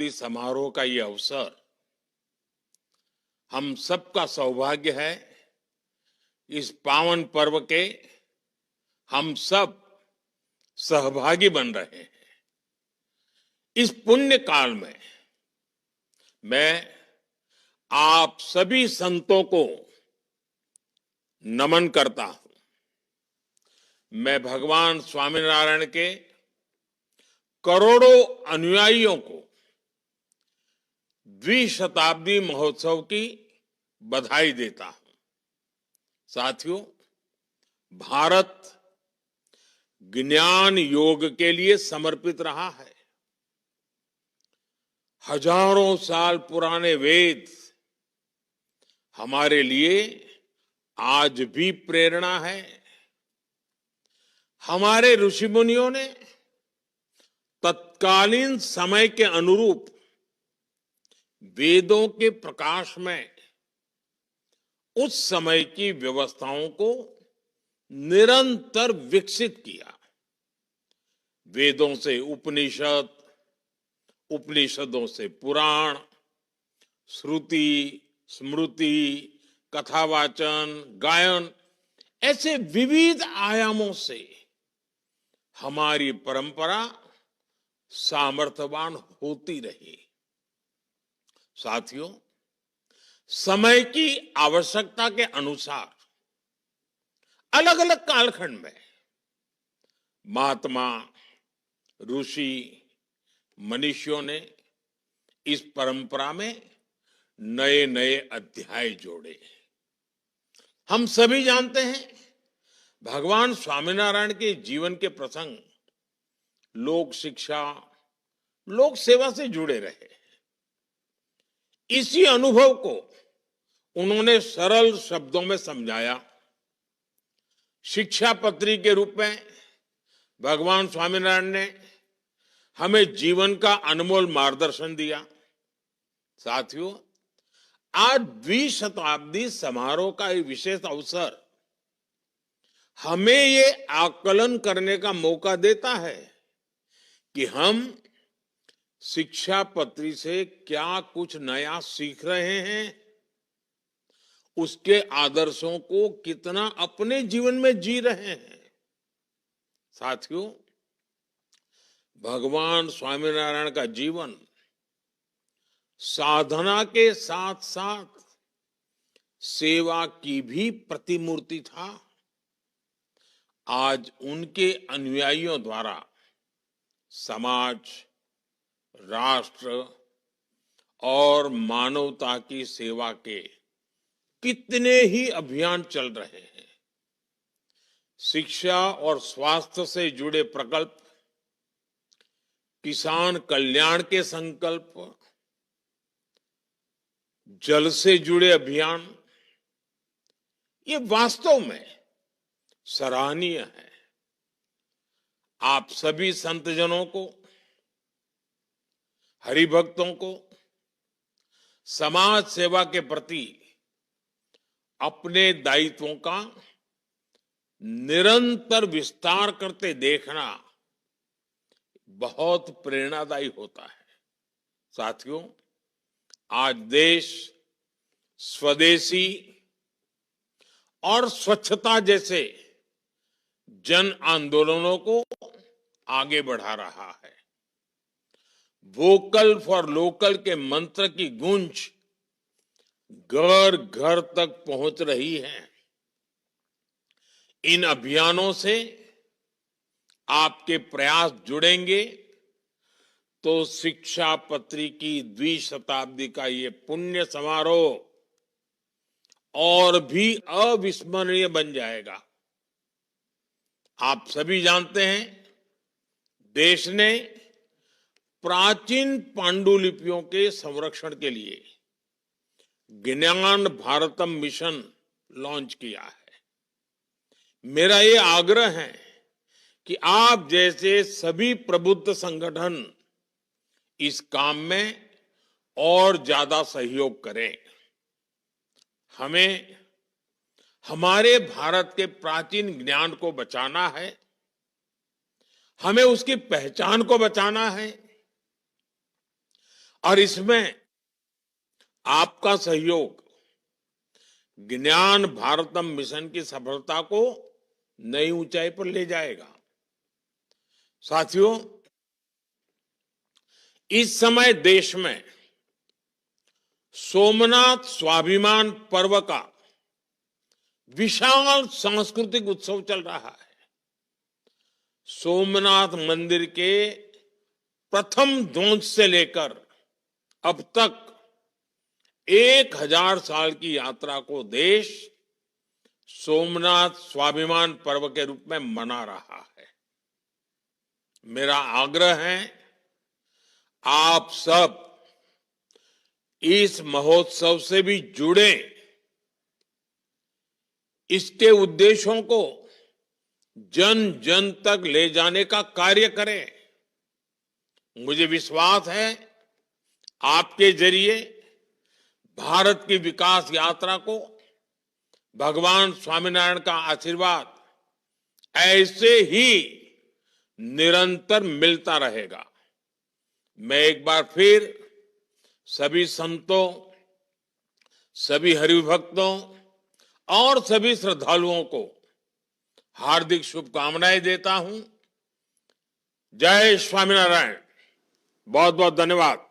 शताब्दी समारोह का ये अवसर हम सबका सौभाग्य है। इस पावन पर्व के हम सब सहभागी बन रहे हैं। इस पुण्य काल में मैं आप सभी संतों को नमन करता हूं। मैं भगवान स्वामीनारायण के करोड़ों अनुयायियों को द्विशताब्दी महोत्सव की बधाई देता हूं। साथियों, भारत ज्ञान योग के लिए समर्पित रहा है। हजारों साल पुराने वेद हमारे लिए आज भी प्रेरणा है। हमारे ऋषि मुनियों ने तत्कालीन समय के अनुरूप वेदों के प्रकाश में उस समय की व्यवस्थाओं को निरंतर विकसित किया। वेदों से उपनिषद, उपनिषदों से पुराण, श्रुति, स्मृति, कथावाचन, गायन, ऐसे विविध आयामों से हमारी परंपरा सामर्थ्यवान होती रही। साथियों, समय की आवश्यकता के अनुसार अलग अलग कालखंड में महात्मा, ऋषि, मनीषियों ने इस परंपरा में नए नए अध्याय जोड़े। हम सभी जानते हैं, भगवान स्वामीनारायण के जीवन के प्रसंग लोक शिक्षा, लोक सेवा से जुड़े रहे। इसी अनुभव को उन्होंने सरल शब्दों में समझाया। शिक्षा पत्री के रूप में भगवान स्वामीनारायण ने हमें जीवन का अनमोल मार्गदर्शन दिया। साथियों, आज द्विशताब्दी समारोह का एक विशेष अवसर हमें ये आकलन करने का मौका देता है कि हम शिक्षा पत्री से क्या कुछ नया सीख रहे हैं, उसके आदर्शों को कितना अपने जीवन में जी रहे हैं। साथियों, भगवान स्वामीनारायण का जीवन साधना के साथ साथ सेवा की भी प्रतिमूर्ति था। आज उनके अनुयायियों द्वारा समाज, राष्ट्र और मानवता की सेवा के कितने ही अभियान चल रहे हैं। शिक्षा और स्वास्थ्य से जुड़े प्रकल्प, किसान कल्याण के संकल्प, जल से जुड़े अभियान, ये वास्तव में सराहनीय है। आप सभी संतजनों को, हरिभक्तों को समाज सेवा के प्रति अपने दायित्वों का निरंतर विस्तार करते देखना बहुत प्रेरणादायी होता है। साथियों, आज देश स्वदेशी और स्वच्छता जैसे जन आंदोलनों को आगे बढ़ा रहा है। वोकल फॉर लोकल के मंत्र की गूंज घर घर तक पहुंच रही है। इन अभियानों से आपके प्रयास जुड़ेंगे तो शिक्षा पत्री की द्विशताब्दी का ये पुण्य समारोह और भी अविस्मरणीय बन जाएगा। आप सभी जानते हैं, देश ने प्राचीन पांडुलिपियों के संरक्षण के लिए ज्ञान भारतम मिशन लॉन्च किया है। मेरा ये आग्रह है कि आप जैसे सभी प्रबुद्ध संगठन इस काम में और ज्यादा सहयोग करें। हमें हमारे भारत के प्राचीन ज्ञान को बचाना है, हमें उसकी पहचान को बचाना है और इसमें आपका सहयोग ज्ञान भारतम मिशन की सफलता को नई ऊंचाई पर ले जाएगा। साथियों, इस समय देश में सोमनाथ स्वाभिमान पर्व का विशाल सांस्कृतिक उत्सव चल रहा है। सोमनाथ मंदिर के प्रथम ध्वंस से लेकर अब तक 1000 साल की यात्रा को देश सोमनाथ स्वाभिमान पर्व के रूप में मना रहा है। मेरा आग्रह है, आप सब इस महोत्सव से भी जुड़े, इसके उद्देश्यों को जन जन तक ले जाने का कार्य करें। मुझे विश्वास है, आपके जरिए भारत की विकास यात्रा को भगवान स्वामीनारायण का आशीर्वाद ऐसे ही निरंतर मिलता रहेगा। मैं एक बार फिर सभी संतों, सभी हरिभक्तों और सभी श्रद्धालुओं को हार्दिक शुभकामनाएं देता हूं। जय स्वामीनारायण। बहुत बहुत धन्यवाद।